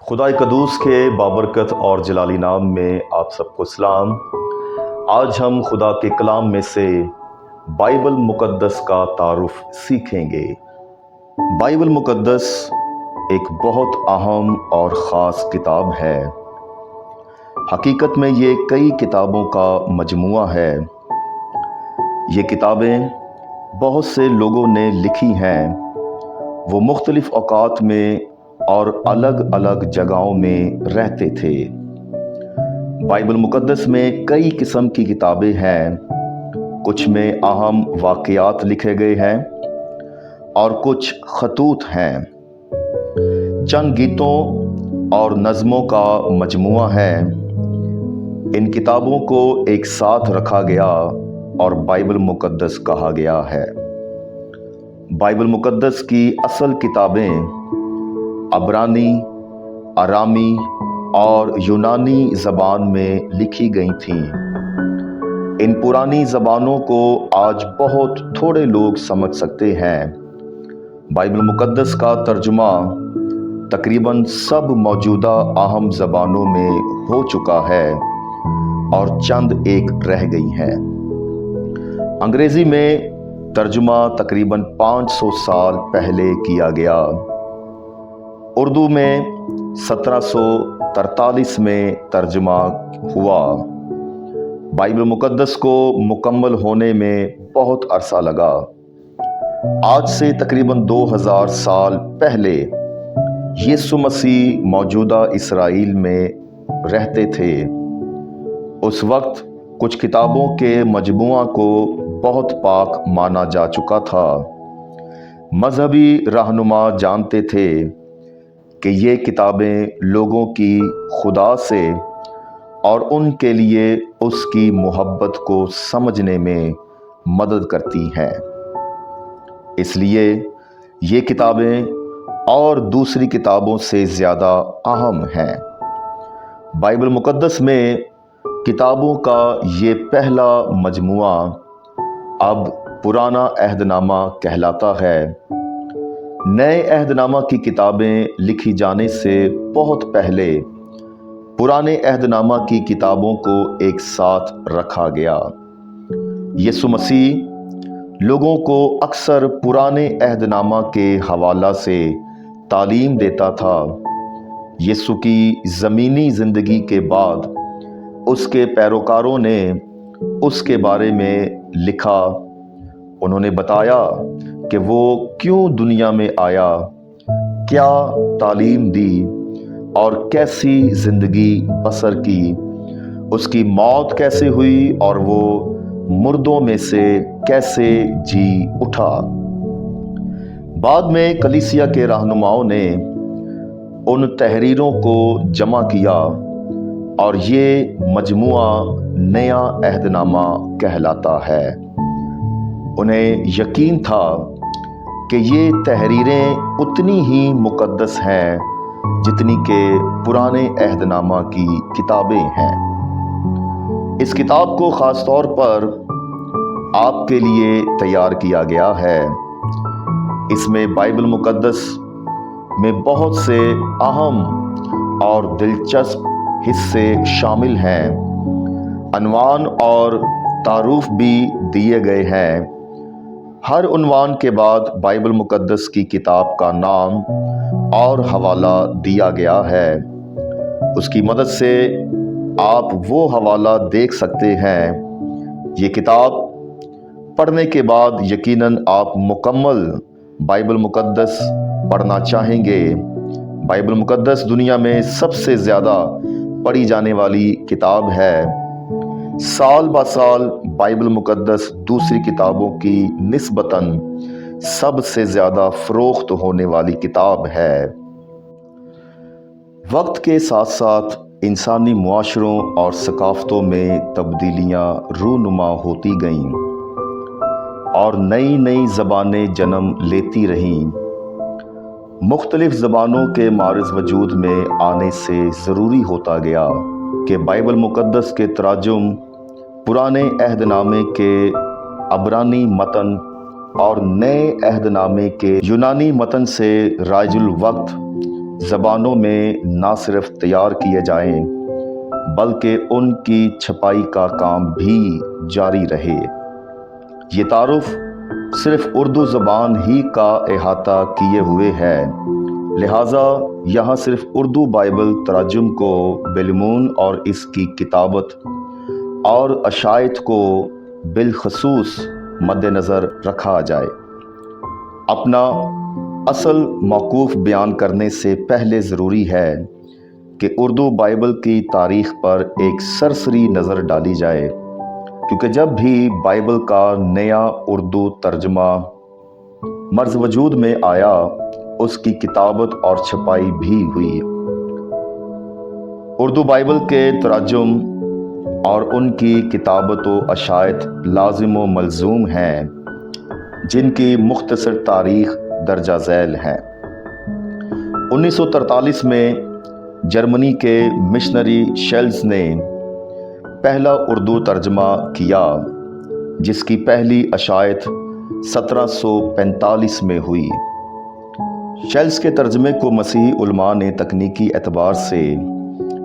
खुदाई कदूस के बाबरकत और जलाली नाम में आप सबको सलाम। आज हम खुदा के कलाम में से बाइबल मुकद्दस का तारुफ सीखेंगे। बाइबल मुकद्दस एक बहुत अहम और ख़ास किताब है। हकीकत में ये कई किताबों का मजमुआ है। ये किताबें बहुत से लोगों ने लिखी हैं। वो मुख्तलिफ़ औक़ात में और अलग अलग जगहों में रहते थे। बाइबल मुकद्दस में कई किस्म की किताबें हैं। कुछ में अहम वाक़यात लिखे गए हैं और कुछ खतूत हैं। चंद गीतों और नज़मों का मजमुआ है। इन किताबों को एक साथ रखा गया और बाइबल मुकद्दस कहा गया है। बाइबल मुकद्दस की असल किताबें अब्रानी, अरामी और यूनानी ज़बान में लिखी गई थीं। इन पुरानी ज़बानों को आज बहुत थोड़े लोग समझ सकते हैं। बाइबल मुकद्दस का तर्जुमा तकरीबन सब मौजूदा अहम ज़बानों में हो चुका है और चंद एक रह गई हैं। अंग्रेज़ी में तर्जुमा तकरीबन 500 साल पहले किया गया। उर्दू में 1743 में तर्जुमा हुआ। बाइबल मुकद्दस को मुकम्मल होने में बहुत अरसा लगा। आज से तकरीबन 2000 साल पहले यीशु मसीह मौजूदा इसराइल में रहते थे। उस वक्त कुछ किताबों के मजमुआ को बहुत पाक माना जा चुका था। मजहबी रहनुमा जानते थे कि ये किताबें लोगों की खुदा से और उनके लिए उसकी मोहब्बत को समझने में मदद करती हैं। इसलिए ये किताबें और दूसरी किताबों से ज़्यादा अहम हैं। बाइबल मुकद्दस में किताबों का ये पहला मजमुआ अब पुराना अहदनामा कहलाता है। नए अहदनामा की किताबें लिखी जाने से बहुत पहले पुराने अहदनामा की किताबों को एक साथ रखा गया। यीशु मसीह लोगों को अक्सर पुराने अहदनामा के हवाला से तालीम देता था। यीशु की ज़मीनी ज़िंदगी के बाद उसके पैरोकारों ने उसके बारे में लिखा। उन्होंने बताया कि वो क्यों दुनिया में आया, क्या तालीम दी और कैसी ज़िंदगी बसर की, उसकी मौत कैसे हुई और वो मुर्दों में से कैसे जी उठा। बाद में कलीसिया के रहनुमाओं ने उन तहरीरों को जमा किया और ये मजमुआ नया अहदनामा कहलाता है। उन्हें यकीन था कि ये तहरीरें उतनी ही मुकद्दस हैं जितनी के पुराने अहदनामा की किताबें हैं। इस किताब को ख़ास तौर पर आपके लिए तैयार किया गया है। इसमें बाइबल मुकद्दस में बहुत से अहम और दिलचस्प हिस्से शामिल हैं। अनवान और तारुफ भी दिए गए हैं। हर उन्वान के बाद बाइबल मुकद्दस की किताब का नाम और हवाला दिया गया है। उसकी मदद से आप वो हवाला देख सकते हैं। ये किताब पढ़ने के बाद यकीनन आप मुकम्मल बाइबल मुकद्दस पढ़ना चाहेंगे। बाइबल मुकद्दस दुनिया में सबसे ज़्यादा पढ़ी जाने वाली किताब है। साल ब साल बाइबल मुकद्दस दूसरी किताबों की निस्बतन सबसे ज़्यादा फ़रोख्त होने वाली किताब है। वक्त के साथ साथ इंसानी मुआशरों और सकाफ़तों में तब्दीलियाँ रूनुमा होती गईं और नई नई ज़बानें जन्म लेती रहीं। मुख्तलिफ़ ज़बानों के मारिज़ वजूद में आने से ज़रूरी होता गया कि बाइबल मुकद्दस के तराजुम पुराने अहदनामे के अब्रानी मतन और नए अहदनामे के यूनानी मतन से राजुल वक्त ज़बानों में ना सिर्फ तैयार किए जाएं बल्कि उनकी छपाई का काम भी जारी रहे। ये तारुफ सिर्फ उर्दू ज़बान ही का अहाता किए हुए है, लिहाजा यहाँ सिर्फ उर्दू बाइबल तराजुम को बिलमून और इसकी किताबत और अशायत को बिलखसूस मद्देनज़र रखा जाए। अपना असल मौकूफ़ बयान करने से पहले ज़रूरी है कि उर्दू बाइबल की तारीख़ पर एक सरसरी नज़र डाली जाए, क्योंकि जब भी बाइबल का नया उर्दू तर्जमा मर्ज़ वजूद में आया, उसकी किताबत और छपाई भी हुई। उर्दू बाइबल के तराजुम और उनकी किताबत व अशायत लाजिम व मलजूम हैं, जिनकी मुख्तसर तारीख़ दर्जा झैल है। 1943 में जर्मनी के मिशनरी शेल्स ने पहला उर्दू तर्जमा किया, जिसकी पहली अशायत 1745 में हुई। शेल्स के तर्जमे को मसीही उलमा ने तकनीकी एतबार से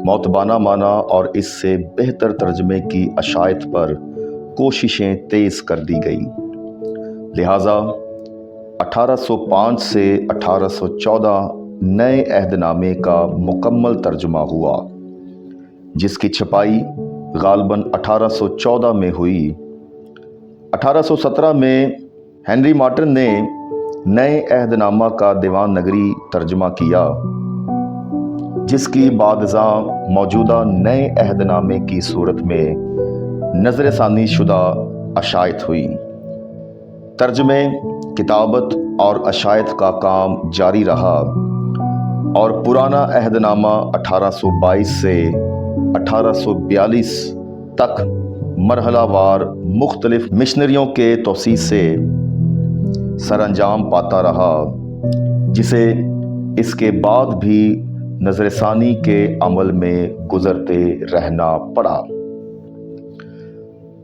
मौतबाना माना और इससे बेहतर तर्जमे की अशायत पर कोशिशें तेज़ कर दी गई। लिहाजा 1805 से 1814 नए अहदनामे का मुकम्मल तर्जुमा हुआ, जिसकी छपाई गालबन 1814 में हुई। 1817 में हेनरी मार्टिन ने नए अहदनामा का दीवान नगरी तर्जुमा किया, जिसकी बादज़ा मौजूदा नए अहदनामे की सूरत में नज़रसानी शुदा अशायत हुई। तर्जमे, किताबत और अशायत का काम जारी रहा और पुराना अहदनामा 1822 से 1842 तक मरहलावार मुख्तलिफ मिशनरियों के तौसीस से सरअंजाम पाता रहा, जिसे इसके बाद भी नज़रसानी के अमल में गुजरते रहना पड़ा।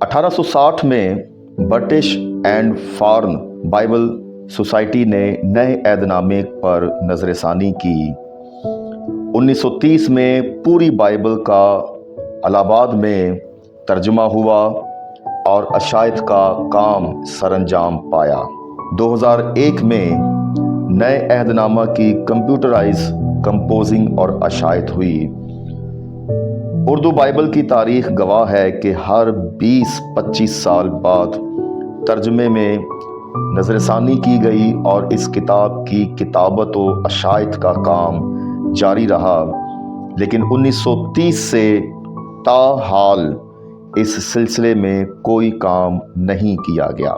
1860 में British and foreign Bible society ने नए अहदनामे पर नज़रसानी की। 1930 में पूरी बाइबल का इलाहाबाद में तर्जुमा हुआ और अशायत का काम सरअंजाम पाया। 2001 में नए अहदनामा की कंप्यूटराइज कंपोजिंग और अशायत हुई। उर्दू बाइबल की तारीख गवाह है कि हर 20-25 साल बाद तर्जुमे में नज़रसानी की गई और इस किताब की किताबत व अशायत का काम जारी रहा, लेकिन 1930 से ताहाल इस सिलसिले में कोई काम नहीं किया गया।